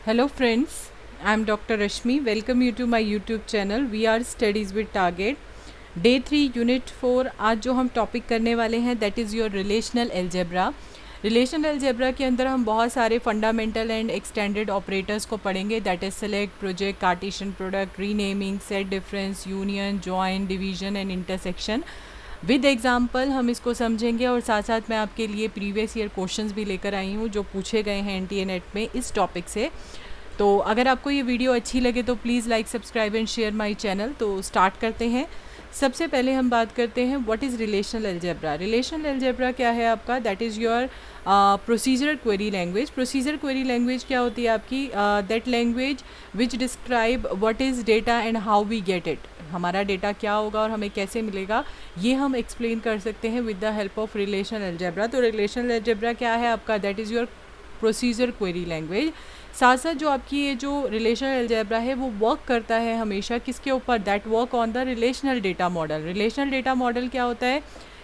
Hello friends, I am Dr. Rashmi. Welcome you to my YouTube channel. We are Studies with Target. Day 3 Unit 4 आज जो हम topic करने वाले हैं that is your relational algebra. Relational algebra के अंदर हम बहुत सारे फंडामेंटल एंड एक्सटेंडेड ऑपरेटर्स को पढ़ेंगे that is select, project, Cartesian product, renaming, set difference, union, join, division and intersection. With example हम इसको समझेंगे और साथ साथ मैं आपके लिए प्रीवियस ईयर क्वेश्चंस भी लेकर आई हूँ जो पूछे गए हैं एनटीए नेट में इस टॉपिक से. तो अगर आपको ये वीडियो अच्छी लगे तो please like, subscribe and share my channel. तो स्टार्ट करते हैं. सबसे पहले हम बात करते हैं what is relational algebra. Relational algebra क्या है आपका? That is your procedure query language. Procedure query language क्या होती है आपकी? That language which describe what is data and how we get it. हमारा डेटा क्या होगा और हमें कैसे मिलेगा ये हम एक्सप्लेन कर सकते हैं with the help of relational algebra. तो रिलेशनल एल्जेब्रा क्या है आपका? That is your procedure query language. साथ साथ जो आपकी ये जो रिलेशनल एल्जेब्रा है वो वर्क करता है हमेशा किसके ऊपर? That work on the relational data model. Relational data model क्या होता है?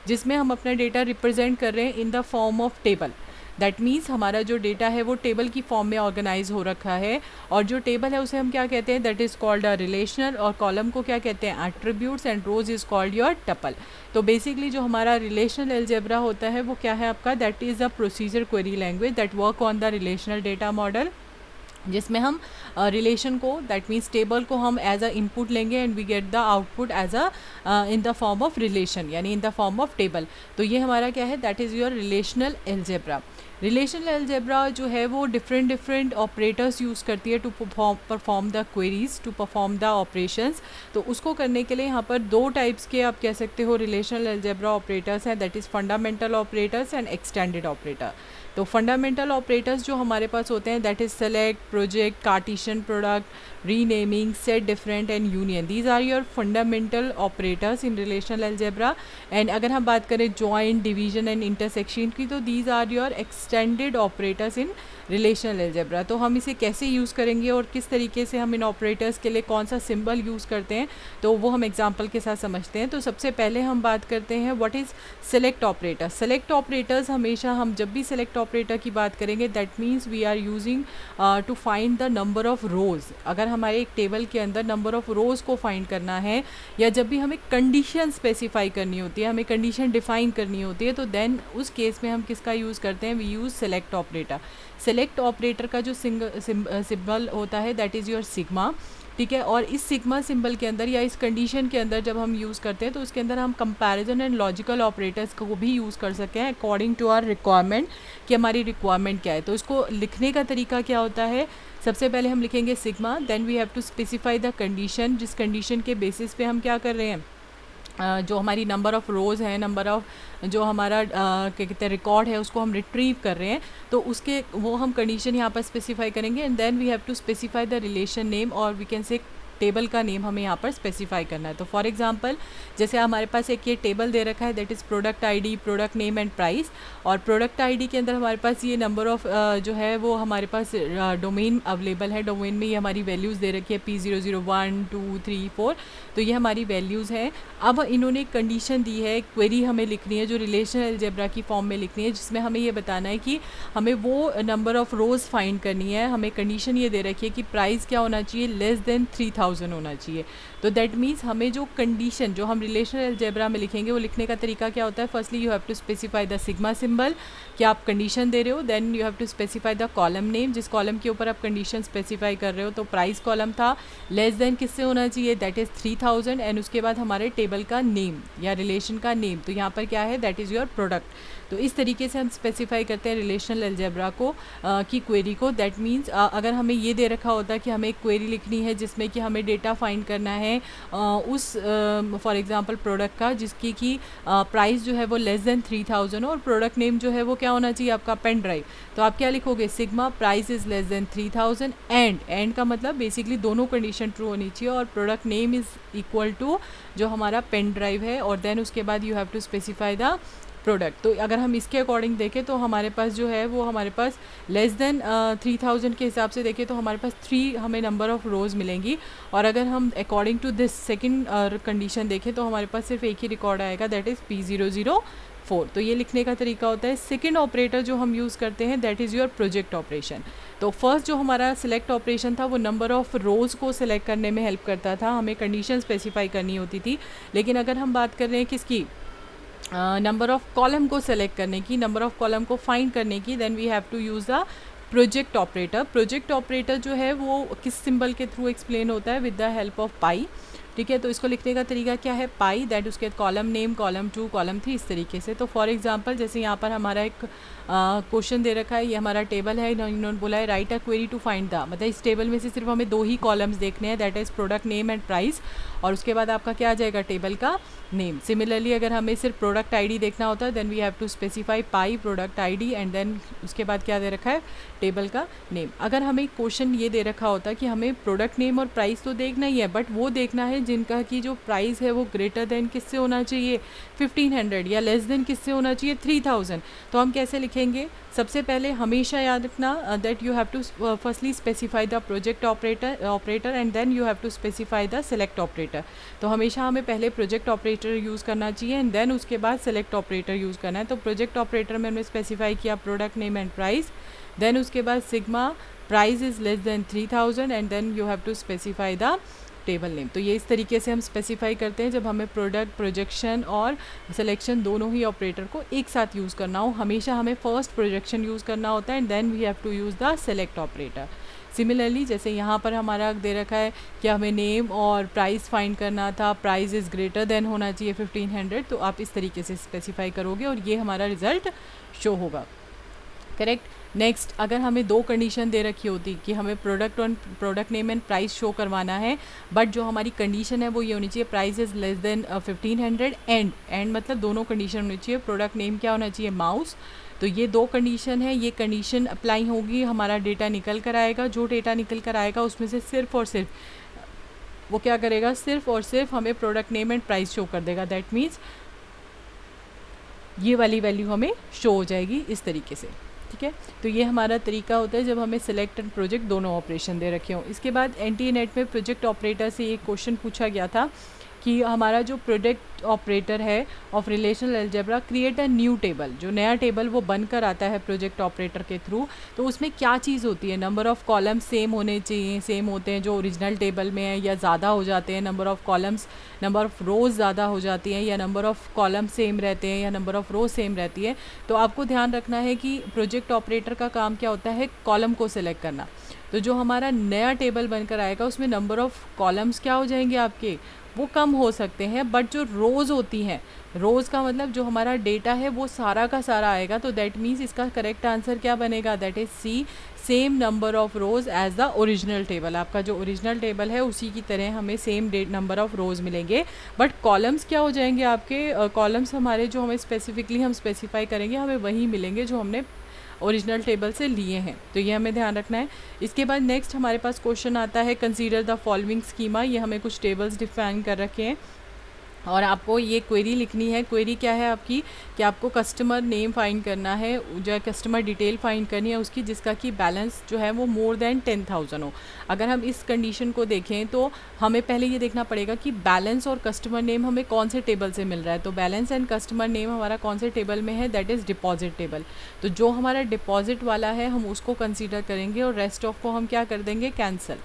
जिसमें हम अपना डेटा रिप्रेजेंट कर रहे हैं इन the form of table. That means हमारा जो डेटा है वो टेबल की फॉर्म में ऑर्गेनाइज हो रखा है और जो टेबल है उसे हम क्या कहते हैं? That is called a relational. और कॉलम को क्या कहते हैं? Attributes. And rows is called your tuple. तो बेसिकली जो हमारा रिलेशनल एल्जेब्रा होता है वो क्या है आपका? That is a procedure query language that work on the relational data model, जिसमें हम रिलेशन को दैट मीन्स टेबल को हम एज अ इनपुट लेंगे and we get the output as a in the form of relation यानी in the form of table. तो ये हमारा क्या है? That is your relational algebra. Relational algebra जो है वो डिफरेंट ऑपरेटर्स यूज़ करती है to perform the queries, to perform the operations. तो उसको करने के लिए यहाँ पर दो टाइप्स के आप कह सकते हो रिलेशनल एल्जेब्रा ऑपरेटर्स हैं. That is fundamental operators and extended operator. तो फंडामेंटल ऑपरेटर्स जो हमारे पास होते हैं that is select, project, Cartesian product, renaming, set different and union. These are your fundamental operators in relational algebra. And अगर हम बात करें जॉइन, डिवीजन एंड इंटरसेक्शन की तो these are your extended operators in relational algebra. तो हम इसे कैसे यूज़ करेंगे और किस तरीके से हम इन ऑपरेटर्स के लिए कौन सा सिंबल यूज़ करते हैं तो वो हम एग्जांपल के साथ समझते हैं. तो सबसे पहले हम बात करते हैं what is select operator. Select operators हमेशा हम जब भी सेलेक्ट ऑपरेटर की बात करेंगे that means we are using to find the number of rows. अगर हमारे एक टेबल के अंदर नंबर ऑफ रोज़ को फाइंड करना है या जब भी हमें कंडीशन स्पेसिफाई करनी होती है, हमें कंडीशन डिफाइन करनी होती है तो देन उस केस में हम किसका यूज़ करते हैं? We use select operator. Select operator का जो सिंबल होता है दैट इज़ योर सिग्मा. ठीक है. और इस सिग्मा सिंबल के अंदर या इस कंडीशन के अंदर जब हम यूज़ करते हैं तो उसके अंदर हम कंपैरिजन एंड लॉजिकल ऑपरेटर्स को भी यूज़ कर सकते हैं अकॉर्डिंग टू आवर रिक्वायरमेंट कि हमारी रिक्वायरमेंट क्या है. तो इसको लिखने का तरीका क्या होता है? सबसे पहले हम लिखेंगे sigma, then we have to specify the condition, जिस कंडीशन के बेसिस पे हम क्या कर रहे हैं जो हमारी नंबर ऑफ़ रोज़ है, नंबर ऑफ़ जो हमारा क्या कहते हैं रिकॉर्ड है उसको हम रिट्रीव कर रहे हैं. तो उसके वो हम कंडीशन यहाँ पर स्पेसिफाई करेंगे and then we have to specify the relation name और वी कैन से टेबल का नेम हमें यहाँ पर स्पेसिफाई करना है. तो फॉर एग्जांपल जैसे हमारे पास एक ये टेबल दे रखा है that is product ID, product name and price. और प्रोडक्ट आईडी के अंदर हमारे पास ये नंबर ऑफ़ जो है वो हमारे पास डोमेन अवेलेबल है. डोमेन में ये हमारी वैल्यूज़ दे रखी है P001 2 3 4. तो ये हमारी वैल्यूज़ हैं. अब इन्होंने एक कंडीशन दी है, क्वेरी हमें लिखनी है जो रिलेशनल एल्जेब्रा की फॉर्म में लिखनी है जिसमें हमें ये बताना है कि हमें वो नंबर ऑफ़ रोज़ फाइंड करनी है. हमें कंडीशन ये दे रखी है कि प्राइस क्या होना चाहिए? लेस देन 3000 होना चाहिए. तो दैट मीन्स हमें जो कंडीशन जो हम रिलेशनल एल्जेब्रा में लिखेंगे वो लिखने का तरीका क्या होता है? Firstly you have to specify the sigma symbol कि आप कंडीशन दे रहे हो. Then you have to specify the column name, जिस कॉलम के ऊपर आप कंडीशन स्पेसिफाई कर रहे हो. तो प्राइस कॉलम था, लेस देन किससे होना चाहिए? That is 3000. एंड उसके बाद हमारे टेबल का नेम या रिलेशन का नेम. तो यहाँ पर क्या है? That is your product. तो इस तरीके से हम स्पेसिफाई करते हैं रिलेशनल एल्जेब्रा को की क्वेरी को. दैट मीन्स अगर हमें ये दे रखा होता कि हमें एक क्वेरी लिखनी है जिसमें कि हमें डेटा फाइंड करना है उस फॉर एग्जांपल प्रोडक्ट का जिसकी कि प्राइस जो है वो लेस देन 3000 और प्रोडक्ट नेम जो है वो क्या होना चाहिए? आपका पेन ड्राइव. तो आप क्या लिखोगे? Sigma price is less than 3000 and का मतलब बेसिकली दोनों कंडीशन ट्रू होनी चाहिए और product name is equal to जो हमारा पेन ड्राइव है. और देन उसके बाद you have to specify the product. तो अगर हम इसके अकॉर्डिंग देखें तो हमारे पास जो है वो हमारे पास लेस देन 3000 के हिसाब से देखें तो हमारे पास 3 हमें नंबर ऑफ़ रोज़ मिलेंगी. और अगर हम according to this second condition देखें तो हमारे पास सिर्फ एक ही रिकॉर्ड आएगा दैट इज़ P005. 4। तो ये लिखने का तरीका होता है। सेकेंड ऑपरेटर जो हम यूज़ करते हैं that is your project operation. तो फर्स्ट जो हमारा सिलेक्ट ऑपरेशन था वो नंबर ऑफ़ रोज़ को सिलेक्ट करने में हेल्प करता था, हमें कंडीशन स्पेसिफाई करनी होती थी। लेकिन अगर हम बात कर रहे हैं किसकी, नंबर ऑफ़ कॉलम को सेलेक्ट करने की, नंबर ऑफ़ कॉलम को फाइंड करने की, then we have to use the project operator. Project operator जो है वो किस सिंबल के थ्रू एक्सप्लेन होता है, विद द हेल्प ऑफ पाई। ठीक है, तो इसको लिखने का तरीका क्या है, पाई, दैट उसके कॉलम नेम, कॉलम 2, कॉलम 3, इस तरीके से। तो फॉर एग्जांपल जैसे यहाँ पर हमारा एक क्वेश्चन दे रखा है, ये हमारा टेबल है, इन्होंने बोला है write a query to find the, मतलब इस टेबल में से सिर्फ हमें 2 ही कॉलम्स देखने हैं, that is product name and price, और उसके बाद आपका क्या आ जाएगा, टेबल का नेम। सिमिलरली अगर हमें सिर्फ प्रोडक्ट आईडी देखना होता है then we have to specify pi product ID and then उसके बाद क्या दे रखा है, टेबल का नेम। अगर हमें क्वेश्चन ये दे रखा होता है कि हमें प्रोडक्ट नेम और प्राइस तो देखना ही है, बट वो देखना है जिनका की जो प्राइस है वो ग्रेटर देन किससे होना चाहिए, 1500, या लेस देन किससे होना चाहिए, 3000। तो हम कैसे लिखेंगे, सबसे पहले हमेशा याद रखना that you have to firstly specify the project operator and then you have to specify the select operator. तो हमेशा हमें पहले प्रोजेक्ट ऑपरेटर यूज़ करना चाहिए एंड देन उसके बाद सेलेक्ट ऑपरेटर यूज़ करना है। तो प्रोजेक्ट ऑपरेटर में हमने स्पेसिफाई किया product name and price, then उसके बाद sigma price is less than 3000 and then you have to specify the table name. तो ये इस तरीके से हम स्पेसिफाई करते हैं जब हमें प्रोडक्ट, प्रोजेक्शन और सिलेक्शन दोनों ही ऑपरेटर को एक साथ यूज़ करना हो। हमेशा हमें फर्स्ट प्रोजेक्शन यूज़ करना होता है and then we have to use the select operator. Similarly जैसे यहाँ पर हमारा दे रखा है कि हमें नेम और प्राइस फाइंड करना था, प्राइस इज़ ग्रेटर देन होना चाहिए 1500, तो आप इस तरीके से स्पेसिफाई करोगे और ये हमारा रिजल्ट शो होगा। करेक्ट। नेक्स्ट, अगर हमें 2 कंडीशन दे रखी होती कि हमें प्रोडक्ट और product name and price show करवाना है, बट जो हमारी कंडीशन है वो ये होनी चाहिए price is less then 1500 and मतलब दोनों कंडीशन होनी चाहिए। प्रोडक्ट नेम क्या होना चाहिए, माउस। तो ये 2 कंडीशन है, ये कंडीशन अप्लाई होगी, हमारा डेटा निकल कर आएगा। जो डेटा निकल कर आएगा उसमें से सिर्फ और सिर्फ वो क्या करेगा, सिर्फ और सिर्फ हमें product name and price show कर देगा। दैट मीन्स ये वाली वैल्यू हमें शो हो जाएगी इस तरीके से। ठीक है, तो ये हमारा तरीका होता है जब हमें सिलेक्ट एंड प्रोजेक्ट दोनों ऑपरेशन दे रखे हों। इसके बाद एनटीए नेट में प्रोजेक्ट ऑपरेटर से एक क्वेश्चन पूछा गया था कि हमारा जो प्रोडक्ट ऑपरेटर है of relational algebra create a new table, जो नया टेबल वो बनकर आता है प्रोजेक्ट ऑपरेटर के थ्रू, तो उसमें क्या चीज़ होती है, नंबर ऑफ़ कॉलम्स सेम होने चाहिए, सेम होते हैं जो ओरिजिनल टेबल में है, या ज़्यादा हो जाते हैं number of columns, number of rows ज़्यादा हो जाती हैं, या नंबर ऑफ़ कॉलम सेम रहते हैं, या नंबर ऑफ़ रोज़ सेम रहती है। तो आपको ध्यान रखना है कि प्रोजेक्ट ऑपरेटर का काम क्या होता है, कॉलम को सिलेक्ट करना। तो जो हमारा नया टेबल बनकर आएगा उसमें नंबर ऑफ़ कॉलम्स क्या हो जाएंगे आपके, वो कम हो सकते हैं, बट जो रोज़ होती हैं, रोज़ का मतलब जो हमारा डेटा है वो सारा का सारा आएगा। तो दैट मीन्स इसका करेक्ट आंसर क्या बनेगा, that is C, same number of rows as the original table. आपका जो ओरिजिनल टेबल है उसी की तरह हमें सेम नंबर ऑफ़ रोज़ मिलेंगे, बट कॉलम्स क्या हो जाएंगे आपके, कॉलम्स हमारे जो हमें स्पेसिफिकली हम स्पेसिफाई करेंगे हमें वही मिलेंगे जो हमने ओरिजिनल टेबल से लिए हैं। तो ये हमें ध्यान रखना है। इसके बाद नेक्स्ट हमारे पास क्वेश्चन आता है कंसीडर द फॉलोइंग स्कीमा। ये हमें कुछ टेबल्स डिफाइन कर रखे हैं और आपको ये क्वेरी लिखनी है। क्वेरी क्या है आपकी, कि आपको कस्टमर नेम फाइंड करना है, जो है कस्टमर डिटेल फाइंड करनी है उसकी, जिसका कि बैलेंस जो है वो मोर देन 10,000 हो। अगर हम इस कंडीशन को देखें तो हमें पहले ये देखना पड़ेगा कि बैलेंस और कस्टमर नेम हमें कौन से टेबल से मिल रहा है। तो बैलेंस एंड कस्टमर नेम हमारा कौन से टेबल में है, दैट इज़ डिपॉजिट टेबल। तो जो हमारा डिपॉजिट वाला है हम उसको कंसीडर करेंगे और रेस्ट ऑफ को हम क्या कर देंगे, कैंसिल,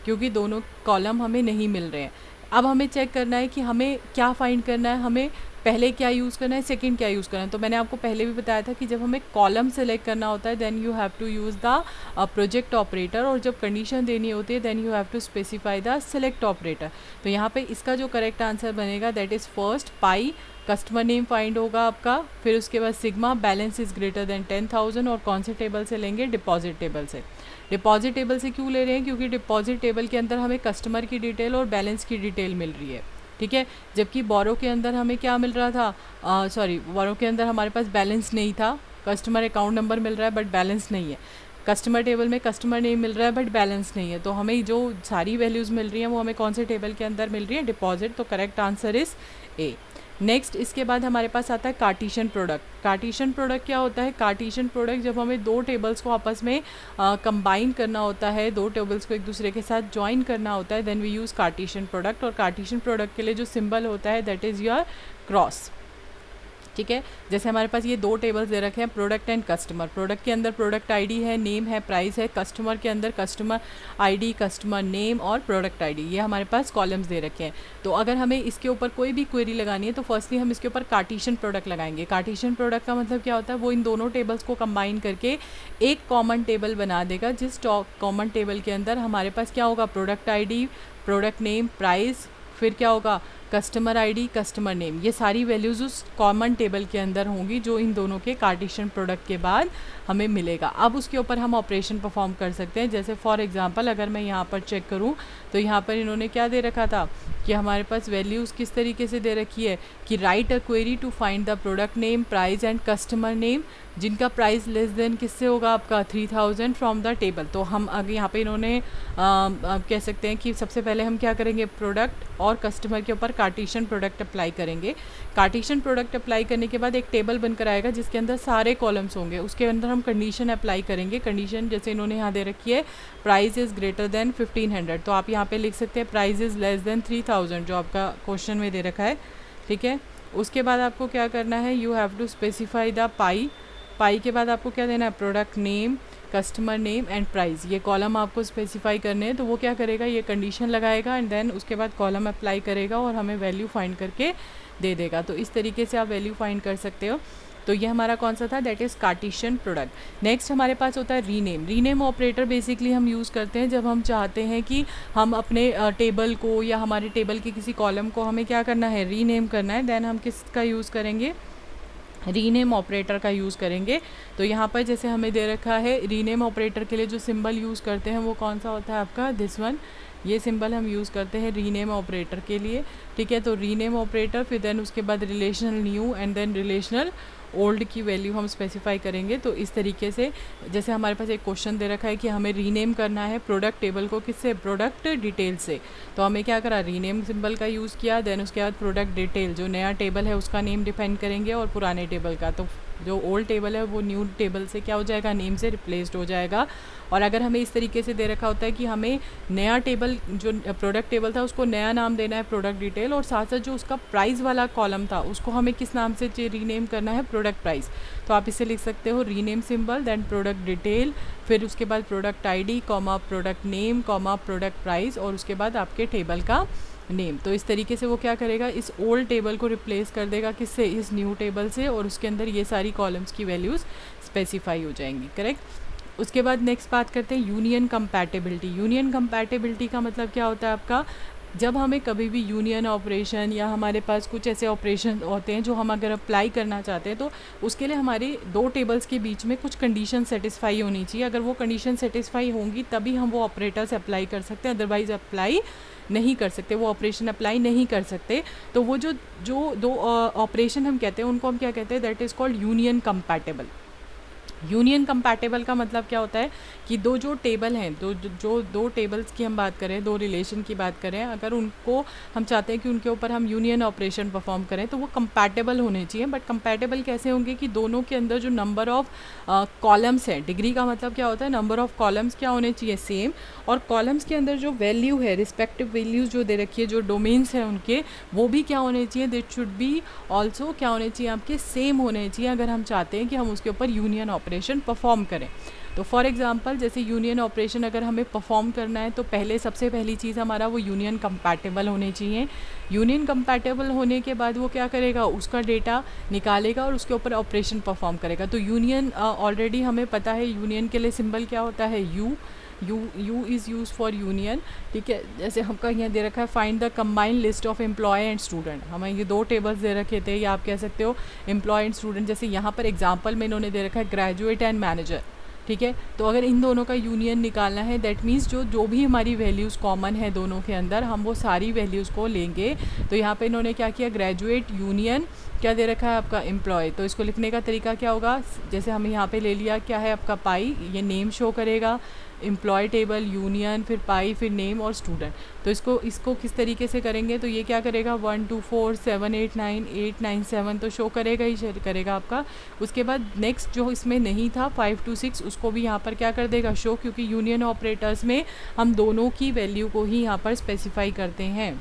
क्योंकि दोनों कॉलम हमें नहीं मिल रहे हैं। अब हमें चेक करना है कि हमें क्या फाइंड करना है, हमें पहले क्या यूज़ करना है, सेकंड क्या यूज़ करना है। तो मैंने आपको पहले भी बताया था कि जब हमें कॉलम सेलेक्ट करना होता है then you have to use the project operator, और जब कंडीशन देनी होती है then you have to specify the select operator. तो यहाँ पे इसका जो करेक्ट आंसर बनेगा that is first pi, customer name find होगा आपका, फिर उसके बाद sigma balance is greater than 10,000, और कौन से टेबल से लेंगे, डिपॉजिट टेबल से। डिपॉजिट टेबल से क्यों ले रहे हैं, क्योंकि डिपॉजिट टेबल के अंदर हमें कस्टमर की डिटेल और बैलेंस की डिटेल मिल रही है। ठीक है, जबकि बोरो के अंदर हमें क्या मिल रहा था, बोरो के अंदर हमारे पास बैलेंस नहीं था, कस्टमर अकाउंट नंबर मिल रहा है बट बैलेंस नहीं है। कस्टमर टेबल में कस्टमर नेम मिल रहा है बट बैलेंस नहीं है। तो हमें जो सारी वैल्यूज़ मिल रही हैं वो हमें कौन से टेबल के अंदर मिल रही है, डिपॉजिट। तो correct answer is a. Next इसके बाद हमारे पास आता है कार्टीशन प्रोडक्ट। कार्टीशन प्रोडक्ट क्या होता है, कार्टीशन प्रोडक्ट जब हमें दो टेबल्स को आपस में कंबाइन करना होता है, दो टेबल्स को एक दूसरे के साथ ज्वाइन करना होता है, then we use cartesian product. और कार्टीशन प्रोडक्ट के लिए जो सिंबल होता है दैट इज़ योर क्रॉस। ठीक है। जैसे हमारे पास ये दो टेबल्स दे रखे हैं, प्रोडक्ट एंड कस्टमर। प्रोडक्ट के अंदर प्रोडक्ट आईडी है, नेम है, प्राइस है। कस्टमर के अंदर कस्टमर आईडी, कस्टमर नेम और प्रोडक्ट आईडी, ये हमारे पास कॉलम्स दे रखे हैं। तो अगर हमें इसके ऊपर कोई भी क्वेरी लगानी है तो फर्स्टली हम इसके ऊपर कार्टेशियन प्रोडक्ट लगाएंगे। कार्टेशियन प्रोडक्ट का मतलब क्या होता है, वो इन दोनों टेबल्स को कंबाइन करके एक कॉमन टेबल बना देगा, जिस कॉमन टेबल के अंदर हमारे पास क्या होगा, product ID, product name, price, फिर क्या होगा, कस्टमर आईडी, कस्टमर नेम। ये सारी वैल्यूज़ उस कॉमन टेबल के अंदर होंगी जो इन दोनों के कार्टेशियन प्रोडक्ट के बाद हमें मिलेगा। अब उसके ऊपर हम ऑपरेशन परफॉर्म कर सकते हैं। जैसे फॉर एग्जांपल अगर मैं यहाँ पर चेक करूँ तो यहाँ पर इन्होंने क्या दे रखा था कि हमारे पास वैल्यूज़ किस तरीके से दे रखी है कि write a query to find the product name, price and customer name, जिनका प्राइस लेस देन किससे होगा, आपका 3000 फ्रॉम द टेबल। तो हम अगर यहाँ पे इन्होंने कह सकते हैं कि सबसे पहले हम क्या करेंगे, प्रोडक्ट और कस्टमर के ऊपर कार्टेशियन प्रोडक्ट अप्लाई करेंगे। कार्टेशियन प्रोडक्ट अप्लाई करने के बाद एक टेबल बनकर आएगा जिसके अंदर सारे कॉलम्स होंगे। उसके अंदर हम कंडीशन अप्लाई करेंगे। कंडीशन जैसे इन्होंने यहाँ दे रखी है, प्राइस इज़ ग्रेटर देन 1500, तो आप यहाँ पे लिख सकते हैं प्राइस इज़ लेस देन 3000, जो आपका क्वेश्चन में दे रखा है। ठीक है, उसके बाद आपको क्या करना है, you have to specify the pi के बाद आपको क्या देना है, product name, customer name and price. ये कॉलम आपको स्पेसिफाई करने हैं। तो वो क्या करेगा, ये कंडीशन लगाएगा एंड देन उसके बाद कॉलम अप्लाई करेगा और हमें वैल्यू फाइंड करके दे देगा। तो इस तरीके से आप वैल्यू फाइंड कर सकते हो। तो ये हमारा कौन सा था, that is Cartesian product. Next हमारे पास होता है रीनेम। रीनेम ऑपरेटर बेसिकली हम यूज़ करते हैं जब हम चाहते हैं कि हम अपने टेबल को या हमारे टेबल के किसी कॉलम को हमें क्या करना है, रीनेम करना है। देन हम किसका यूज़ करेंगे, रीनेम ऑपरेटर का यूज़ करेंगे। तो यहाँ पर जैसे हमें दे रखा है, रीनेम ऑपरेटर के लिए जो सिंबल यूज़ करते हैं वो कौन सा होता है आपका, दिस वन। ये सिंबल हम यूज़ करते हैं रीनेम ऑपरेटर के लिए। ठीक है, तो रीनेम ऑपरेटर, फिर देन उसके बाद relational new and then relational old की वैल्यू हम स्पेसिफाई करेंगे। तो इस तरीके से जैसे हमारे पास एक क्वेश्चन दे रखा है कि हमें रीनेम करना है प्रोडक्ट टेबल को, किससे, प्रोडक्ट डिटेल से। तो हमें क्या करा, रीनेम सिंबल का यूज़ किया। देन उसके बाद प्रोडक्ट डिटेल, जो नया टेबल है उसका नेम डिफाइन करेंगे और पुराने टेबल का। तो जो ओल्ड टेबल है वो न्यू टेबल से क्या हो जाएगा, नेम से रिप्लेस्ड हो जाएगा। और अगर हमें इस तरीके से दे रखा होता है कि हमें नया टेबल, जो प्रोडक्ट टेबल था उसको नया नाम देना है, प्रोडक्ट डिटेल, और साथ साथ जो उसका प्राइस वाला कॉलम था उसको हमें किस नाम से रीनेम करना है, प्रोडक्ट प्राइस। तो आप इसे लिख सकते हो rename symbol, then product detail, फिर उसके बाद product ID, comma product name, comma product price, और उसके बाद आपके टेबल का नेम। तो इस तरीके से वो क्या करेगा, इस ओल्ड टेबल को रिप्लेस कर देगा किससे, इस न्यू टेबल से, और उसके अंदर ये सारी कॉलम्स की वैल्यूज़ स्पेसिफाई हो जाएंगी। करेक्ट। उसके बाद नेक्स्ट बात करते हैं यूनियन कंपैटिबिलिटी। यूनियन कंपैटिबिलिटी का मतलब क्या होता है आपका, जब हमें कभी भी यूनियन ऑपरेशन या हमारे पास कुछ ऐसे ऑपरेशन होते हैं जो हम अगर अप्लाई करना चाहते हैं तो उसके लिए हमारे दो टेबल्स के बीच में कुछ कंडीशन सेटिस्फाई होनी चाहिए। अगर वो कंडीशन सेटिस्फाई होंगी तभी हम वो ऑपरेटर्स अप्लाई कर सकते हैं, अदरवाइज अप्लाई नहीं कर सकते, वो ऑपरेशन अप्लाई नहीं कर सकते। तो वो जो जो दो ऑपरेशन हम कहते हैं उनको हम क्या कहते हैं, that is called union compatible. Union compatible का मतलब क्या होता है कि जो टेबल हैं, दो टेबल्स की हम बात करें, दो रिलेशन की बात करें, अगर उनको हम चाहते हैं कि उनके ऊपर हम यूनियन ऑपरेशन परफॉर्म करें तो वो कंपैटिबल होने चाहिए। बट कंपैटिबल कैसे होंगे कि दोनों के अंदर जो नंबर ऑफ कॉलम्स हैं, डिग्री का मतलब क्या होता है, नंबर ऑफ कॉलम्स क्या होने चाहिए, सेम, और कॉलम्स के अंदर जो वैल्यू है, रिस्पेक्टिव वैल्यूज़ जो दे रखी है, जो डोमेन्स हैं उनके, वो भी क्या होने चाहिए, दिट शुड बी ऑल्सो क्या होने चाहिए, आपके सेम होने चाहिए, अगर हम चाहते हैं कि हम उसके ऊपर यूनियन ऑपरेशन परफॉर्म करें। तो फॉर एग्जांपल जैसे यूनियन ऑपरेशन अगर हमें परफॉर्म करना है तो सबसे पहली चीज़ हमारा वो यूनियन कंपैटिबल होने चाहिए। यूनियन कंपैटिबल होने के बाद वो क्या करेगा, उसका डेटा निकालेगा और उसके ऊपर ऑपरेशन परफॉर्म करेगा। तो यूनियन ऑलरेडी हमें पता है, यूनियन के लिए सिंबल क्या होता है, U is use for union. ठीक है, जैसे हमका यहाँ दे रखा है find the combined list of employ and student. हमें ये दो टेबल्स दे रखे थे, या आप कह सकते हो एम्प्लॉय एंड स्टूडेंट। जैसे यहाँ पर एग्जांपल में इन्होंने दे रखा है ग्रेजुएट एंड मैनेजर। ठीक है, तो अगर इन दोनों का यूनियन निकालना है, दैट मीन्स जो भी हमारी वैल्यूज़ कॉमन है दोनों के अंदर, हम वो सारी वैल्यूज़ को लेंगे। तो यहाँ पे इन्होंने क्या किया, ग्रेजुएट यूनियन क्या दे रखा है आपका, एम्प्लॉय। तो इसको लिखने का तरीका क्या होगा, जैसे हम यहाँ पे ले लिया क्या है आपका पाई, ये नेम शो करेगा, एम्प्लॉय टेबल, यूनियन, फिर पाई, फिर नेम और स्टूडेंट। तो इसको किस तरीके से करेंगे, तो ये क्या करेगा 1 2 4 7 8 9 8 9 7 तो शो करेगा ही करेगा आपका। उसके बाद नेक्स्ट जो इसमें नहीं था 5 2 6 उसको भी यहाँ पर क्या कर देगा, शो, क्योंकि यूनियन ऑपरेटर्स में हम दोनों की वैल्यू को ही यहाँ पर स्पेसिफाई करते हैं।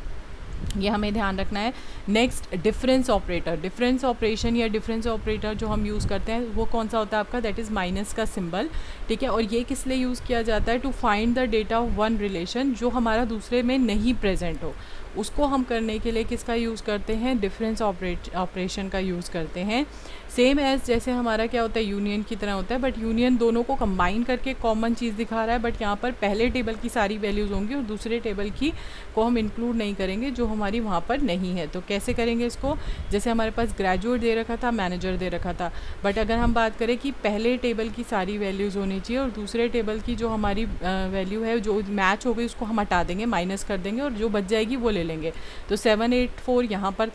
ये हमें ध्यान रखना है। Next difference operator, difference operation या डिफरेंस ऑपरेटर जो हम यूज़ करते हैं वो कौन सा होता है आपका, दैट इज़ माइनस का सिंबल, ठीक है। और ये किस लिए यूज़ किया जाता है, to find the data of one relation जो हमारा दूसरे में नहीं प्रेजेंट हो, उसको हम करने के लिए किसका यूज़ करते हैं, डिफरेंस ऑपरेशन का यूज़ करते हैं। सेम एज जैसे हमारा क्या होता है, यूनियन की तरह होता है, बट यूनियन दोनों को कंबाइन करके कॉमन चीज़ दिखा रहा है, बट यहाँ पर पहले टेबल की सारी वैल्यूज़ होंगी और दूसरे टेबल की को हम इंक्लूड नहीं करेंगे जो हमारी वहाँ पर नहीं है। तो कैसे करेंगे इसको, जैसे हमारे पास ग्रेजुएट दे रखा था, मैनेजर दे रखा था, बट अगर हम बात करें कि पहले टेबल की सारी वैल्यूज़ होनी चाहिए और दूसरे टेबल की जो हमारी वैल्यू है जो मैच हो गई उसको हम हटा देंगे, माइनस कर देंगे और जो बच जाएगी वो ले लेंगे। तो 784 यहाँ पर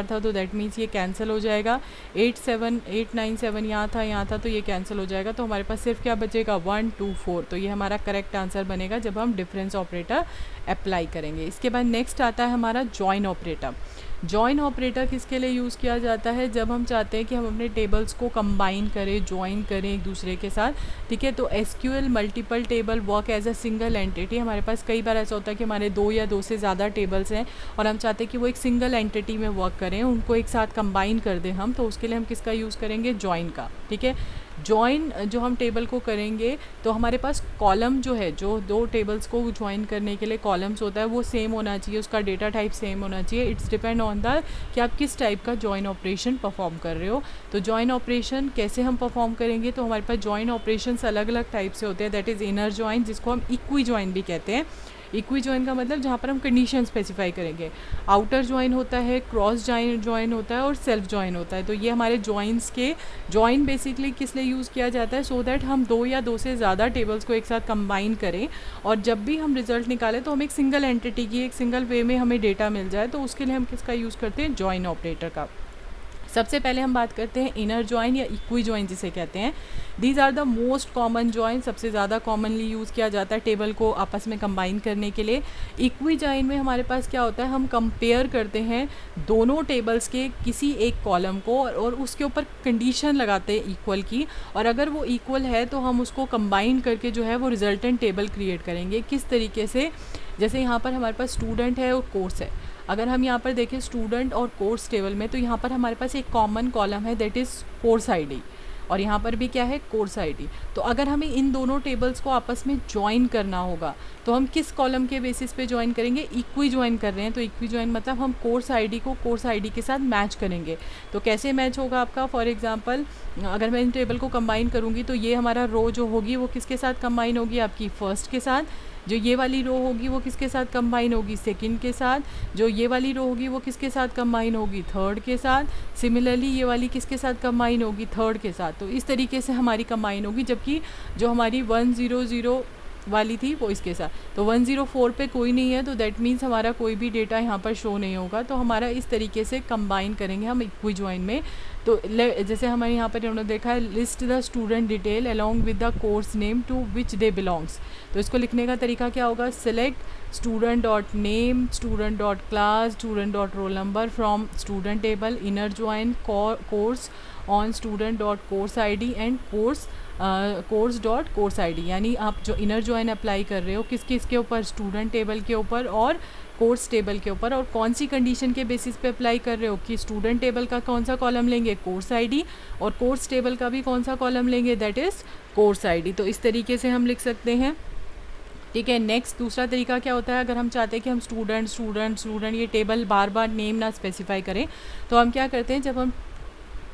था, तो दैट मीन्स ये कैंसिल हो जाएगा। 897 यहाँ था, तो ये कैंसिल हो जाएगा। तो हमारे पास सिर्फ क्या बचेगा, 1 2 4। तो ये हमारा करेक्ट आंसर बनेगा जब हम डिफरेंस ऑपरेटर अप्लाई करेंगे। इसके बाद नेक्स्ट आता है हमारा जॉइन ऑपरेटर। जॉइन ऑपरेटर किसके लिए यूज़ किया जाता है, जब हम चाहते हैं कि हम अपने टेबल्स को कंबाइन करें, जॉइन करें एक दूसरे के साथ, ठीक है। तो SQL multiple table work as a single entity. हमारे पास कई बार ऐसा होता है कि हमारे 2 या 2 से ज़्यादा टेबल्स हैं और हम चाहते हैं कि वो एक सिंगल एंटिटी में वर्क करें, उनको एक साथ कंबाइन कर दें हम, तो उसके लिए हम किसका यूज़ करेंगे, जॉइन का, ठीक है। जॉइन जो हम टेबल को करेंगे तो हमारे पास कॉलम जो है, जो 2 टेबल्स को ज्वाइन करने के लिए कॉलम्स होता है वो सेम होना चाहिए, उसका डेटा टाइप सेम होना चाहिए। इट्स डिपेंड ऑन द कि आप किस टाइप का जॉइन ऑपरेशन परफॉर्म कर रहे हो। तो जॉइन ऑपरेशन कैसे हम परफॉर्म करेंगे, तो हमारे पास जॉइन ऑपरेशंस अलग अलग टाइप से होते हैं। दैट इज़ इनर जॉइन, जिसको हम इक्वी जॉइन भी कहते हैं। इक्वी जॉइन का मतलब जहाँ पर हम कंडीशन स्पेसिफाई करेंगे। आउटर जॉइन होता है, क्रॉस जॉइन होता है और सेल्फ जॉइन होता है। तो ये हमारे जॉइंस के जॉइन बेसिकली किस लिए यूज़ किया जाता है, सो दैट हम 2 या 2 से ज़्यादा टेबल्स को एक साथ कंबाइन करें और जब भी हम रिजल्ट निकालें तो हम एक सिंगल एंटिटी की एक सिंगल वे में हमें डेटा मिल जाए। तो उसके लिए हम किसका यूज़ करते हैं, जॉइन ऑपरेटर का। सबसे पहले हम बात करते हैं इनर जॉइन या इक्वी जॉइन जिसे कहते हैं। These are the most common join, सबसे ज़्यादा कॉमनली यूज़ किया जाता है टेबल को आपस में कंबाइन करने के लिए। इक्वी जॉइन में हमारे पास क्या होता है, हम कंपेयर करते हैं दोनों टेबल्स के किसी एक कॉलम को और उसके ऊपर कंडीशन लगाते हैं इक्वल की, और अगर वो इक्वल है तो हम उसको कंबाइन करके जो है वो रिजल्टेंट टेबल क्रिएट करेंगे। किस तरीके से, जैसे यहाँ पर हमारे पास स्टूडेंट है और कोर्स है। अगर हम यहाँ पर देखें स्टूडेंट और कोर्स टेबल में, तो यहाँ पर हमारे पास एक कॉमन कॉलम है दैट इज़ कोर्स आईडी, और यहाँ पर भी क्या है, कोर्स आईडी। तो अगर हमें इन दोनों टेबल्स को आपस में ज्वाइन करना होगा तो हम किस कॉलम के बेसिस पे ज्वाइन करेंगे, इक्वी ज्वाइन कर रहे हैं तो इक्वी ज्वाइन मतलब हम कोर्स आईडी को कोर्स आईडी के साथ मैच करेंगे। तो कैसे मैच होगा आपका, फॉर एग्जांपल अगर मैं इन टेबल को कंबाइन करूँगी तो ये हमारा रो जो होगी वो किसके साथ कंबाइन होगी, आपकी फर्स्ट के साथ। जो ये वाली रो होगी वो किसके साथ कंबाइन होगी, सेकंड के साथ। जो ये वाली रो होगी वो किसके साथ कंबाइन होगी, थर्ड के साथ। सिमिलरली ये वाली किसके साथ कंबाइन होगी, थर्ड के साथ। तो इस तरीके से हमारी कंबाइन होगी, जबकि जो हमारी 100 वाली थी वो इसके साथ। तो 104 पे कोई नहीं है, तो दैट मीन्स हमारा कोई भी डेटा यहाँ पर शो नहीं होगा। तो हमारा इस तरीके से कंबाइन करेंगे हम इक्वी जॉइन में। तो जैसे हमारे यहाँ पर उन्होंने देखा है, list the student detail along with the course name to which they belongs. तो इसको लिखने का तरीका क्या होगा, select student dot name, student dot class, student dot roll number from student table, inner join course on student dot course I D and course dot course I D. यानी आप जो इनर जॉइन अप्लाई कर रहे हो किसके ऊपर, student table के ऊपर और कोर्स टेबल के ऊपर, और कौन सी कंडीशन के बेसिस पे अप्लाई कर रहे हो कि स्टूडेंट टेबल का कौन सा कॉलम लेंगे, कोर्स आईडी, और कोर्स टेबल का भी कौन सा कॉलम लेंगे, दैट इज़ कोर्स आईडी। तो इस तरीके से हम लिख सकते हैं, ठीक है। नेक्स्ट दूसरा तरीका क्या होता है, अगर हम चाहते हैं कि हम स्टूडेंट ये टेबल बार बार नेम ना स्पेसिफाई करें, तो हम क्या करते हैं, जब हम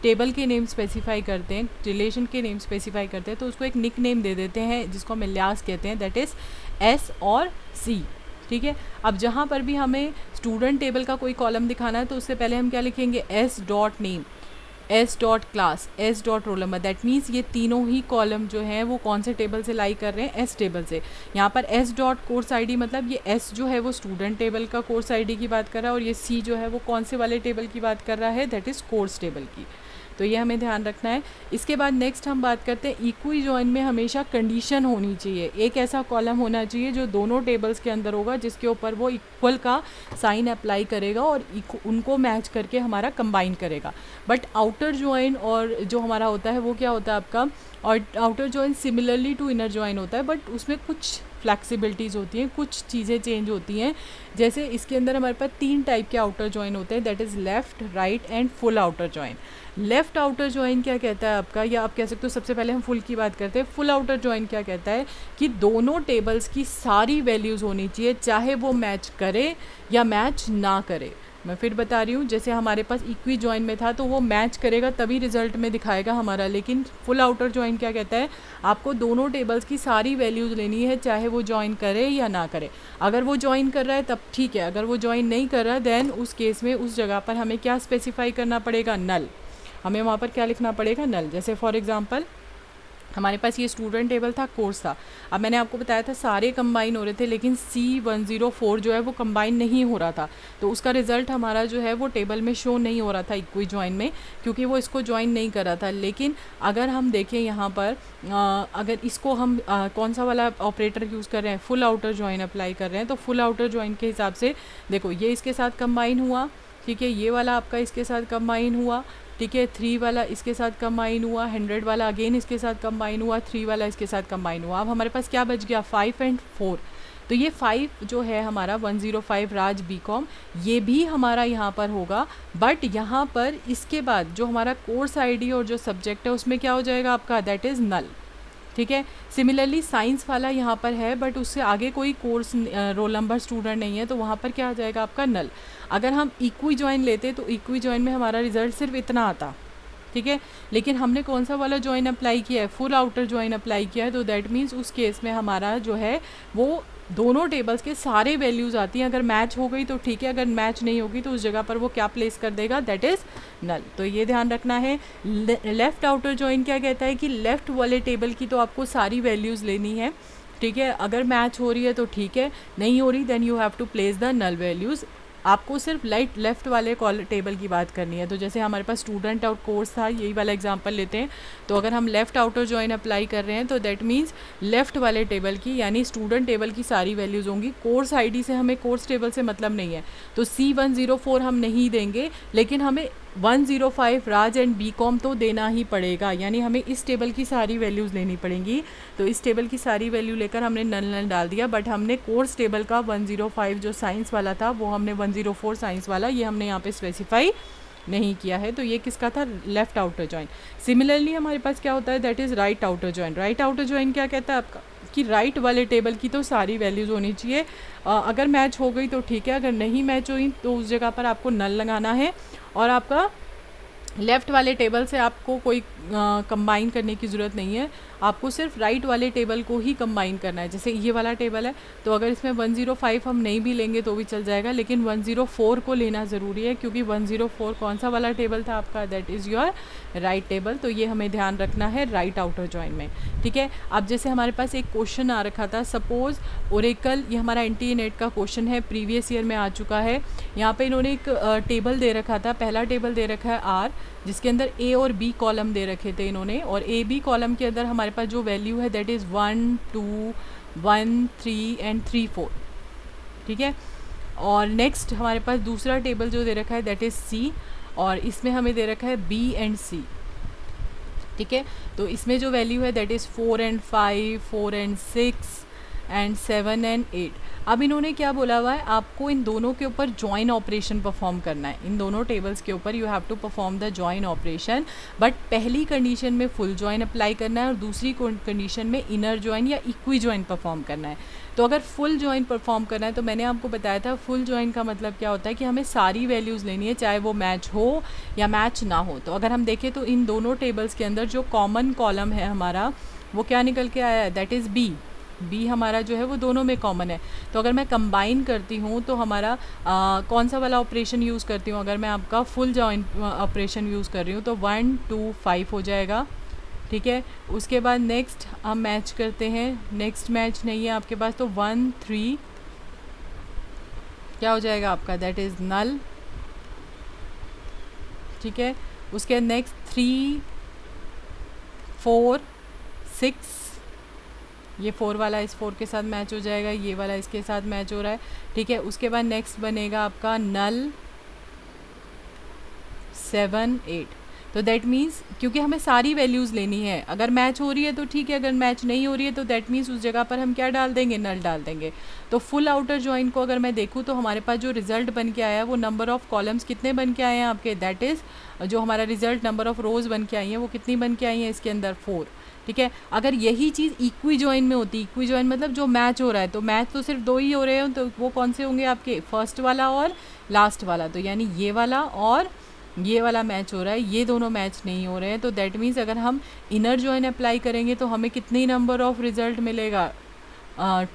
टेबल के नेम स्पेसिफाई करते हैं, रिलेशन के नेम स्पेसिफाई करते हैं, तो उसको एक निक नेम दे देते हैं जिसको हम अलियास कहते हैं, दैट इज़ एस और सी, ठीक है। अब जहाँ पर भी हमें स्टूडेंट टेबल का कोई कॉलम दिखाना है तो उससे पहले हम क्या लिखेंगे, S dot name, S dot class, S dot roll number. That means ये तीनों ही कॉलम जो हैं वो कौन से टेबल से लाई कर रहे हैं, एस टेबल से। यहाँ पर एस डॉट कोर्स आईडी मतलब ये एस जो है वो स्टूडेंट टेबल का कोर्स आईडी की बात कर रहा है, और ये सी जो है वो कौन से वाले टेबल की बात कर रहा है, दैट इज़ कोर्स टेबल की। तो ये हमें ध्यान रखना है। इसके बाद नेक्स्ट हम बात करते हैं, इक्वी जॉइन में हमेशा कंडीशन होनी चाहिए, एक ऐसा कॉलम होना चाहिए जो दोनों टेबल्स के अंदर होगा जिसके ऊपर वो इक्वल का साइन अप्लाई करेगा और उनको मैच करके हमारा कंबाइन करेगा। बट आउटर जॉइन और जो हमारा होता है वो क्या होता है आपका, और outer join similarly to inner join होता है, बट उसमें कुछ फ्लैक्सिबिलिटीज़ होती हैं, कुछ चीज़ें चेंज होती हैं। जैसे इसके अंदर हमारे पास 3 टाइप के आउटर जॉइन होते हैं, that is left, right and full outer join. Left outer join क्या कहता है आपका, या आप कह सकते हो सबसे पहले हम फुल की बात करते हैं। फुल आउटर जॉइन क्या कहता है कि दोनों टेबल्स की सारी वैल्यूज़ होनी चाहिए, चाहे वो मैच करे या मैच ना करे। मैं फिर बता रही हूँ, जैसे हमारे पास इक्वी जॉइन में था तो वो मैच करेगा तभी रिजल्ट में दिखाएगा हमारा, लेकिन फुल आउटर जॉइन क्या कहता है, आपको दोनों टेबल्स की सारी वैल्यूज़ लेनी है, चाहे वो जॉइन करे या ना करे। अगर वो जॉइन कर रहा है तब ठीक है, अगर वो जॉइन नहीं कर रहा देन उस केस में उस जगह पर हमें क्या स्पेसिफाई करना पड़ेगा, नल। हमें वहाँ पर क्या लिखना पड़ेगा, नल। जैसे फॉर एग्जांपल हमारे पास ये स्टूडेंट टेबल था, कोर्स था। अब मैंने आपको बताया था सारे कंबाइन हो रहे थे, लेकिन C104 जो है वो कंबाइन नहीं हो रहा था, तो उसका रिज़ल्ट हमारा जो है वो टेबल में शो नहीं हो रहा था इक्वी जॉइन में, क्योंकि वो इसको ज्वाइन नहीं कर रहा था। लेकिन अगर हम देखें यहाँ पर अगर इसको हम कौन सा वाला ऑपरेटर यूज़ कर रहे हैं, फुल आउटर जॉइन अप्लाई कर रहे हैं, तो फुल आउटर जॉइन के हिसाब से देखो ये इसके साथ कंबाइन हुआ, ठीक है, ये वाला आपका इसके साथ कंबाइन हुआ, ठीक है, 3 वाला इसके साथ कंबाइन हुआ, 100 वाला अगेन इसके साथ कंबाइन हुआ, 3 वाला इसके साथ कंबाइन हुआ। अब हमारे पास क्या बच गया, 5 एंड 4। तो ये 5 जो है हमारा 105 राज बीकॉम, ये भी हमारा यहाँ पर होगा, बट यहाँ पर इसके बाद जो हमारा कोर्स आईडी और जो सब्जेक्ट है उसमें क्या हो जाएगा आपका, दैट इज़ नल। ठीक है, सिमिलरली साइंस वाला यहाँ पर है, बट उससे आगे कोई कोर्स रोल नंबर स्टूडेंट नहीं है, तो वहाँ पर क्या आ जाएगा आपका, नल। अगर हम इक्वी जॉइन लेते तो इक्वी जॉइन में हमारा रिजल्ट सिर्फ इतना आता, ठीक है, लेकिन हमने कौन सा वाला जॉइन अप्लाई किया है, फुल आउटर जॉइन अप्लाई किया है, तो दैट मीन्स उस केस में हमारा जो है वो दोनों टेबल्स के सारे वैल्यूज़ आती हैं। अगर मैच हो गई तो ठीक है, अगर मैच नहीं होगी तो उस जगह पर वो क्या प्लेस कर देगा, दैट इज़ नल। तो ये ध्यान रखना है। लेफ़्ट आउटर जॉइन क्या कहता है कि लेफ़्ट वाले टेबल की तो आपको सारी वैल्यूज़ लेनी है, ठीक है, अगर मैच हो रही है तो ठीक है, नहीं हो रही then you have to place the null values. आपको सिर्फ लेफ़्ट वाले टेबल की बात करनी है। तो जैसे हमारे पास स्टूडेंट और कोर्स था, यही वाला एग्जांपल लेते हैं, तो अगर हम लेफ़्ट आउटर जॉइन अप्लाई कर रहे हैं तो दैट मीन्स लेफ़्ट वाले टेबल की यानी स्टूडेंट टेबल की सारी वैल्यूज़ होंगी। कोर्स आईडी से हमें कोर्स टेबल से मतलब नहीं है, तो C104 हम नहीं देंगे, लेकिन हमें 105 राज एंड बीकॉम तो देना ही पड़ेगा, यानी हमें इस टेबल की सारी वैल्यूज़ लेनी पड़ेंगी। तो इस टेबल की सारी वैल्यू लेकर हमने नल नल डाल दिया, बट हमने कोर्स टेबल का 105 जो साइंस वाला था वो हमने 104 साइंस वाला ये हमने यहाँ पे स्पेसिफाई नहीं किया है। तो ये किसका था, लेफ़्ट आउटर जॉइन। सिमिलरली हमारे पास क्या होता है, that is right outer join. Right outer join क्या कहता है आपका कि राइट वाले टेबल की तो सारी वैल्यूज़ होनी चाहिए, अगर मैच हो गई तो ठीक है, अगर नहीं मैच हुई तो उस जगह पर आपको नल लगाना है, और आपका लेफ़्ट वाले टेबल से आपको कोई कंबाइन करने की ज़रूरत नहीं है, आपको सिर्फ राइट वाले टेबल को ही कंबाइन करना है। जैसे ये वाला टेबल है, तो अगर इसमें 105 हम नहीं भी लेंगे तो भी चल जाएगा, लेकिन 104 को लेना ज़रूरी है, क्योंकि 104 कौन सा वाला टेबल था आपका, that is your right table. तो ये हमें ध्यान रखना है राइट आउटर जॉइन में, ठीक है। अब जैसे हमारे पास एक क्वेश्चन आ रखा था, सपोज़ ओरेकल, ये हमारा NTA-NET का क्वेश्चन है, प्रीवियस ईयर में आ चुका है। यहाँ पे इन्होंने एक टेबल दे रखा था, पहला टेबल दे रखा है R, जिसके अंदर A और B कॉलम दे रखे थे इन्होंने, और AB कॉलम के अंदर हमारे पास जो वैल्यू है दैट इज़ 1 2 1 3 एंड 3 4, ठीक है। और नेक्स्ट हमारे पास दूसरा टेबल जो दे रखा है दैट इज़ C, और इसमें हमें दे रखा है B एंड C, ठीक है। तो इसमें जो वैल्यू है that is 4 and 5, 4 and 6 and 7 and 8। अब इन्होंने क्या बोला हुआ है, आपको इन दोनों के ऊपर जॉइन ऑपरेशन परफॉर्म करना है, इन दोनों टेबल्स के ऊपर you have to perform the join operation, but पहली कंडीशन में फुल जॉइन अप्लाई करना है और दूसरी कंडीशन में इनर जॉइन या इक्वी जॉइन परफॉर्म करना है। तो अगर फुल जॉइन परफॉर्म करना है तो मैंने आपको बताया था फुल जॉइन का मतलब क्या होता है कि हमें सारी वैल्यूज़ लेनी है, चाहे वो मैच हो या मैच ना हो। तो अगर हम देखें तो इन दोनों टेबल्स के अंदर जो कॉमन कॉलम है हमारा वो क्या निकल के आया है, दैट इज़ बी हमारा जो है वो दोनों में कॉमन है। तो अगर मैं कंबाइन करती हूँ तो हमारा कौन सा वाला ऑपरेशन यूज़ करती हूँ, अगर मैं आपका फुल जॉइन ऑपरेशन यूज़ कर रही हूँ तो 1 2 5 हो जाएगा, ठीक है। उसके बाद नेक्स्ट हम मैच करते हैं, नेक्स्ट मैच नहीं है आपके पास तो 1 3 क्या हो जाएगा आपका, दैट इज़ नल, ठीक है। उसके नेक्स्ट 3 4 6, ये 4 वाला इस 4 के साथ मैच हो जाएगा, ये वाला इसके साथ मैच हो रहा है, ठीक है। उसके बाद नेक्स्ट बनेगा आपका नल 7 8। तो दैट मीन्स क्योंकि हमें सारी वैल्यूज़ लेनी है, अगर मैच हो रही है तो ठीक है, अगर मैच नहीं हो रही है तो दैट मीन्स उस जगह पर हम क्या डाल देंगे, नल डाल देंगे। तो फुल आउटर जॉइन को अगर मैं देखूँ तो हमारे पास जो रिजल्ट बन के आया है वो नंबर ऑफ़ कॉलम्स कितने बन के आए हैं आपके, दैट इज़ जो हमारा रिजल्ट नंबर ऑफ़ रोज़ बन के आई हैं वो कितनी बन के आई हैं इसके अंदर, 4। ठीक है, अगर यही चीज़ इक्वी जॉइन में होती, इक्वी जॉइन मतलब जो मैच हो रहा है, तो मैच तो सिर्फ 2 ही हो रहे हैं, तो वो कौन से होंगे आपके, फर्स्ट वाला और लास्ट वाला, तो यानी ये वाला और ये वाला मैच हो रहा है, ये दोनों मैच नहीं हो रहे हैं। तो दैट मीन्स अगर हम इनर जॉइन अप्लाई करेंगे तो हमें कितनी नंबर ऑफ रिजल्ट मिलेगा,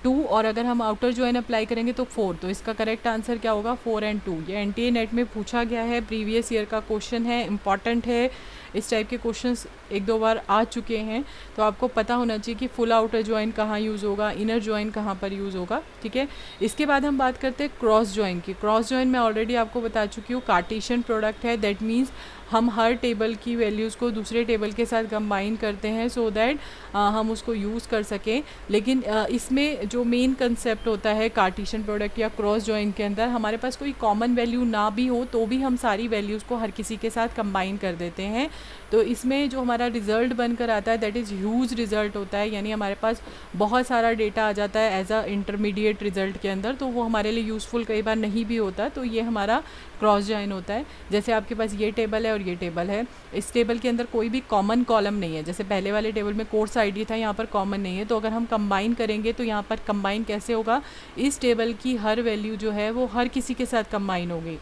2, और अगर हम आउटर जॉइन अप्लाई करेंगे तो 4। तो इसका करेक्ट आंसर क्या होगा, 4 और 2। ये एनटीए नेट में पूछा गया है, प्रीवियस ईयर का क्वेश्चन है, इंपॉर्टेंट है, इस टाइप के क्वेश्चंस 1-2 बार आ चुके हैं, तो आपको पता होना चाहिए कि फुल आउटर जॉइन कहाँ यूज़ होगा, इनर जॉइन कहाँ पर यूज़ होगा। ठीक है, इसके बाद हम बात करते हैं क्रॉस जॉइन की। क्रॉस जॉइन मैं ऑलरेडी आपको बता चुकी हूँ, कार्टेशियन प्रोडक्ट है, दैट मीन्स हम हर टेबल की वैल्यूज़ को दूसरे टेबल के साथ कंबाइन करते हैं सो दैट हम उसको यूज़ कर सकें। लेकिन इसमें जो मेन कंसेप्ट होता है कार्टेशियन प्रोडक्ट या क्रॉस जॉइन के अंदर, हमारे पास कोई कॉमन वैल्यू ना भी हो तो भी हम सारी वैल्यूज़ को हर किसी के साथ कंबाइन कर देते हैं। तो इसमें जो हमारा रिज़ल्ट बनकर आता है दैट इज़ ह्यूज रिज़ल्ट होता है, यानी हमारे पास बहुत सारा डेटा आ जाता है एज अ इंटरमीडिएट रिज़ल्ट के अंदर, तो वो हमारे लिए यूज़फुल कई बार नहीं भी होता। तो ये हमारा क्रॉस जॉइन होता है। जैसे आपके पास ये टेबल है और ये टेबल है, इस टेबल के अंदर कोई भी कॉमन कॉलम नहीं है, जैसे पहले वाले टेबल में कोर्स आईडी था, यहाँ पर कॉमन नहीं है। तो अगर हम कंबाइन करेंगे तो यहाँ पर कंबाइन कैसे होगा, इस टेबल की हर वैल्यू जो है वो हर किसी के साथ कंबाइन होगी।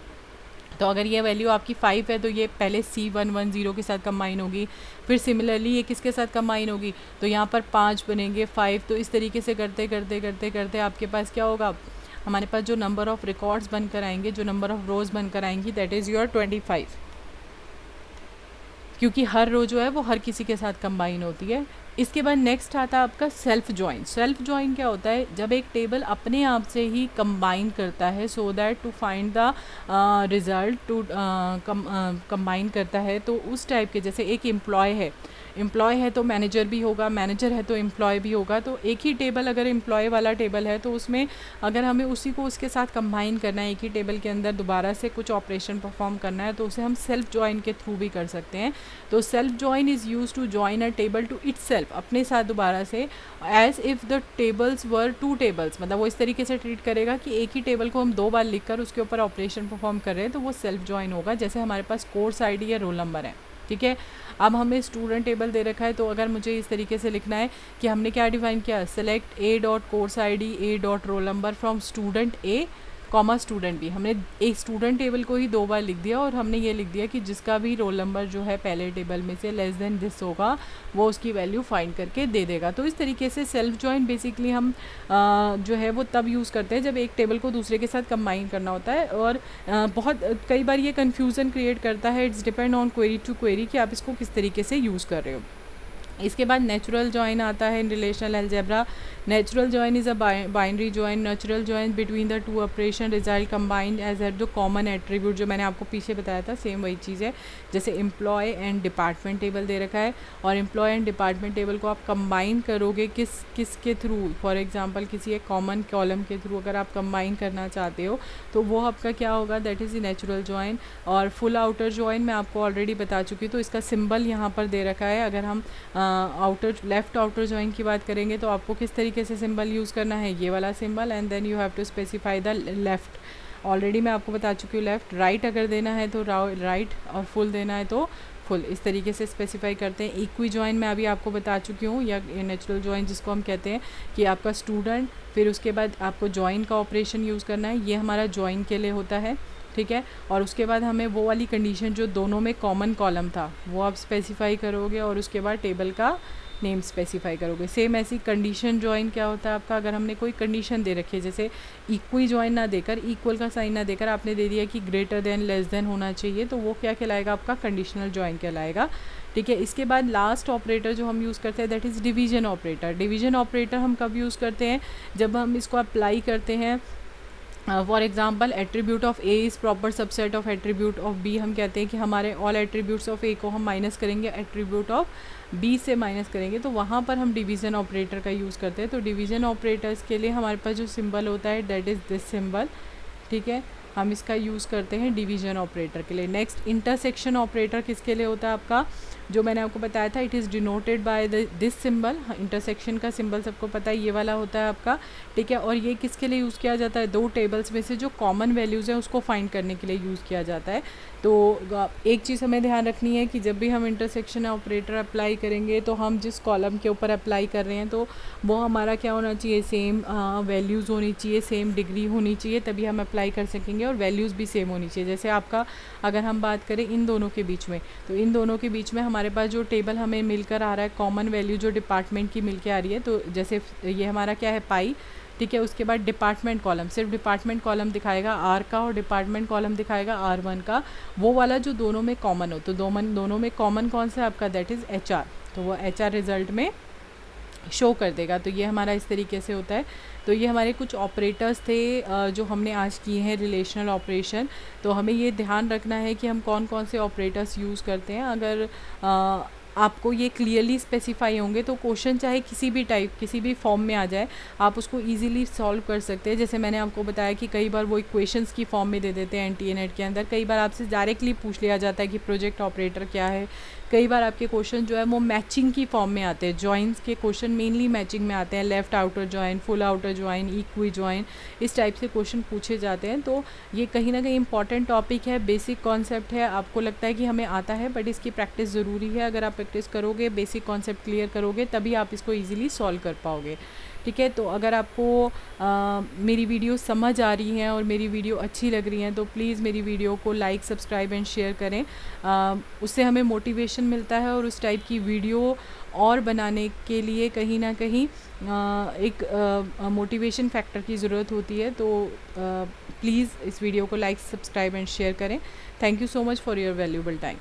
तो अगर ये वैल्यू आपकी 5 है तो ये पहले C110 के साथ कंबाइन होगी, फिर सिमिलरली ये किसके साथ कंबाइन होगी, तो यहाँ पर 5 बनेंगे, 5। तो इस तरीके से करते करते करते करते आपके पास क्या होगा, हमारे पास जो नंबर ऑफ़ रिकॉर्ड्स बनकर आएंगे, जो नंबर ऑफ़ रोज़ बनकर आएंगी, दैट इज़ योर 25, क्योंकि हर रो जो है वो हर किसी के साथ कंबाइन होती है। इसके बाद नेक्स्ट आता है आपका सेल्फ जॉइन। सेल्फ जॉइन क्या होता है, जब एक टेबल अपने आप से ही कंबाइन करता है so that to find the result, to combine करता है, तो उस टाइप के, जैसे एक एम्प्लॉय है, एम्प्लॉय है तो मैनेजर भी होगा, मैनेजर है तो एम्प्लॉय भी होगा। तो एक ही टेबल अगर एम्प्लॉय वाला टेबल है तो उसमें अगर हमें उसी को उसके साथ कंबाइन करना है, एक ही टेबल के अंदर दोबारा से कुछ ऑपरेशन परफॉर्म करना है, तो उसे हम सेल्फ जॉइन के थ्रू भी कर सकते हैं। तो self join is use to join a table to itself, अपने साथ दोबारा से, as if the tables were 2 tables, मतलब वो इस तरीके से ट्रीट करेगा कि एक ही टेबल को हम 2 बार लिखकर उसके ऊपर ऑपरेशन परफॉर्म कर रहे हैं, तो वो सेल्फ जॉइन होगा। जैसे हमारे पास कोर्स आईडी या रोल नंबर है, ठीक है, अब हमें स्टूडेंट टेबल दे रखा है, तो अगर मुझे इस तरीके से लिखना है कि हमने क्या डिफाइन किया, select A dot course ID A dot roll number from student A comma student B, हमने एक स्टूडेंट टेबल को ही 2 बार लिख दिया और हमने ये लिख दिया कि जिसका भी रोल नंबर जो है पहले टेबल में से लेस देन दिस होगा वो उसकी वैल्यू फाइंड करके दे देगा। तो इस तरीके से सेल्फ जॉइन बेसिकली हम जो है वो तब यूज़ करते हैं जब एक टेबल को दूसरे के साथ कंबाइन करना होता है, और बहुत कई बार ये कन्फ्यूज़न क्रिएट करता है। It's depend on query to query कि आप इसको किस तरीके से यूज़ कर रहे हो। इसके बाद नेचुरल जॉइन आता है in relational algebra. Natural join is a binary join, natural join between the 2 operation result combined as at the common attribute, जो मैंने आपको पीछे बताया था सेम वही चीज़ है। जैसे एम्प्लॉय एंड डिपार्टमेंट टेबल दे रखा है, और एम्प्लॉय एंड डिपार्टमेंट टेबल को आप कंबाइन करोगे किस के थ्रू, फॉर एग्जांपल किसी एक कॉमन कॉलम के थ्रू अगर आप कंबाइन करना चाहते हो तो वो आपका क्या होगा, that is the natural join. और फुल आउटर जॉइन मैं आपको ऑलरेडी बता चुकी हूँ, तो इसका सिंबल यहाँ पर दे रखा है। अगर हम आउटर लेफ़्ट आउटर जॉइन की बात करेंगे तो आपको किस तरीके से सिंबल यूज़ करना है, ये वाला symbol, and then you have to specify the left. Already मैं आपको बता चुकी हूँ लेफ़्ट। राइट अगर देना है तो राइट, और फुल देना है तो फुल, इस तरीके से स्पेसिफाई करते हैं। इक्वी जॉइन मैं अभी आपको बता चुकी हूँ, या नेचुरल जॉइन जिसको हम कहते हैं कि आपका स्टूडेंट, फिर उसके बाद आपको जॉइन का ऑपरेशन यूज़ करना है, ये हमारा जॉइन के लिए होता है, ठीक है। और उसके बाद हमें वो वाली कंडीशन जो दोनों में कॉमन कॉलम था वो आप स्पेसिफाई करोगे, और उसके बाद टेबल का नेम स्पेसिफाई करोगे। सेम ऐसी कंडीशन जॉइन क्या होता है आपका, अगर हमने कोई कंडीशन दे रखी है, जैसे इक्वी जॉइन ना देकर, इक्वल का साइन ना देकर आपने दे दिया कि ग्रेटर देन लेस देन होना चाहिए, तो वो क्या कहलाएगा, आपका कंडीशनल जॉइन कहलाएगा, ठीक है। इसके बाद लास्ट ऑपरेटर जो हम यूज़ करते हैं that is division operator. Division operator हम कब यूज़ करते हैं, जब हम इसको अप्लाई करते हैं। For example attribute of A is proper subset of attribute of B, हम कहते हैं कि हमारे ऑल एट्रीब्यूट्स ऑफ ए को हम माइनस करेंगे, एट्रीब्यूट ऑफ बी से माइनस करेंगे, तो वहाँ पर हम डिवीज़न ऑपरेटर का यूज़ करते हैं। तो डिवीज़न ऑपरेटर्स के लिए हमारे पास जो सिंबल होता है दैट इज़ दिस सिंबल, ठीक है। हम इसका यूज़ करते हैं डिवीजन ऑपरेटर के लिए। नेक्स्ट इंटरसेक्शन ऑपरेटर किसके लिए होता है आपका, जो मैंने आपको बताया था, it is denoted by this symbol. Intersection का सिंबल सबको पता है, ये वाला होता है आपका, ठीक है। और ये किसके लिए यूज़ किया जाता है, दो टेबल्स में से जो कॉमन वैल्यूज़ हैं उसको फाइंड करने के लिए यूज़ किया जाता है। तो एक चीज़ हमें ध्यान रखनी है कि जब भी हम इंटरसेक्शन ऑपरेटर अप्लाई करेंगे तो हम जिस कॉलम के ऊपर अप्लाई कर रहे हैं तो वो हमारा क्या होना चाहिए, सेम वैल्यूज़ होनी चाहिए, सेम डिग्री होनी चाहिए, तभी हम अप्लाई कर सकेंगे, और वैल्यूज़ भी सेम होनी चाहिए। जैसे आपका अगर हम बात करें इन दोनों के बीच में, तो इन दोनों के बीच में हमारे पास जो टेबल हमें मिलकर आ रहा है, कॉमन वैल्यू जो डिपार्टमेंट की मिल के आ रही है, तो जैसे ये हमारा क्या है, पाई, ठीक है। उसके बाद डिपार्टमेंट कॉलम, सिर्फ डिपार्टमेंट कॉलम दिखाएगा आर का और डिपार्टमेंट कॉलम दिखाएगा R1 का, वो वाला जो दोनों में कॉमन हो। तो दोनों में कॉमन कौन सा है आपका, दैट इज़ HR, तो वो HR रिजल्ट में शो कर देगा। तो ये हमारा इस तरीके से होता है। तो ये हमारे कुछ ऑपरेटर्स थे जो हमने आज किए हैं रिलेशनल ऑपरेशन। तो हमें ये ध्यान रखना है कि हम कौन कौन से ऑपरेटर्स यूज़ करते हैं। अगर आपको ये क्लियरली स्पेसिफाई होंगे तो क्वेश्चन चाहे किसी भी टाइप, किसी भी फॉर्म में आ जाए, आप उसको इजीली सॉल्व कर सकते हैं। जैसे मैंने आपको बताया कि कई बार वो इक्वेशंस की फॉर्म में दे देते हैं NTA नेट के अंदर, कई बार आपसे डायरेक्टली पूछ लिया जाता है कि प्रोजेक्ट ऑपरेटर क्या है, कई बार आपके क्वेश्चन जो है वो मैचिंग की फॉर्म में आते हैं। जॉइंस के क्वेश्चन मेनली मैचिंग में आते हैं, left outer join, full outer join, equi join, इस टाइप से क्वेश्चन पूछे जाते हैं। तो ये कहीं ना कहीं इंपॉर्टेंट टॉपिक है, बेसिक कॉन्सेप्ट है। आपको लगता है कि हमें आता है, बट इसकी प्रैक्टिस ज़रूरी है। अगर आप प्रैक्टिस करोगे, बेसिक कॉन्सेप्ट क्लियर करोगे, तभी आप इसको ईजिली सॉल्व कर पाओगे, ठीक है। तो अगर आपको मेरी वीडियो समझ आ रही हैं और मेरी वीडियो अच्छी लग रही हैं तो प्लीज़ मेरी वीडियो को लाइक, सब्सक्राइब एंड शेयर करें। उससे हमें मोटिवेशन मिलता है और उस टाइप की वीडियो और बनाने के लिए कहीं ना कहीं एक मोटिवेशन फैक्टर की ज़रूरत होती है। तो प्लीज़ इस वीडियो को लाइक, सब्सक्राइब एंड शेयर करें। Thank you so much for your valuable time.